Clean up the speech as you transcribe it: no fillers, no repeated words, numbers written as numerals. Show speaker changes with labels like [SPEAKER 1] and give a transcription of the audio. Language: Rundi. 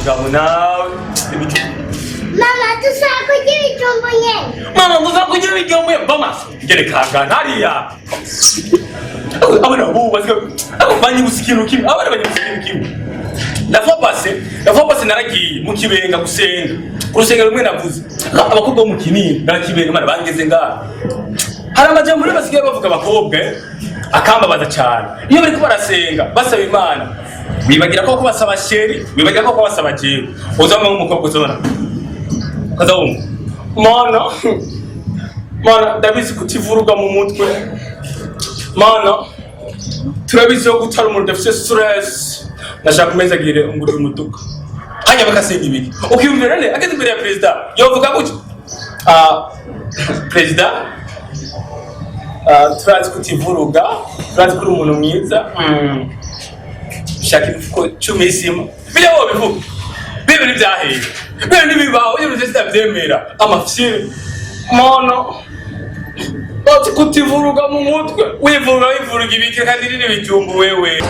[SPEAKER 1] mugabo nawe
[SPEAKER 2] Mama dushaka kugira ibijumbu nyene.
[SPEAKER 1] Mama mushaka kugira ibijumbu mama ngere kangana hariya abana ubu basi abanye gusikino kimwe abana banye gusikino kimwe Ndafapase naragiye mu kibenga gusenga kurusenga rumwe navuze abakobwa bo mu kinini narakibenga mana bangeze ngaha hari amajambo rero basigaye bavuga abakobwa akambabaza cyane iyo bari barasenga basaba Imana bibagira ko basaba sheri bibagira ko basaba jewe uzama nk'umukobwa uzona kazawumva mana ndabizi kutivuruga mu mutwe mana turabizi yo gutara umuntu dafite stress nashaka kumezagire nguri umutuka hanya bakasenga ibiki ukiyumvira ne ageze imbere ya president yovuga gutya president turazi kutivuruga turazi kuri umuntu mwiza shaka ifuko 10 isima bile wo bivuga bibiri byahiye bibiri nibibaho iyo president byemera amafsiri mono oti kutivuruga mu mutwe wivuruga ibiki kandi n'ibijumbu wewe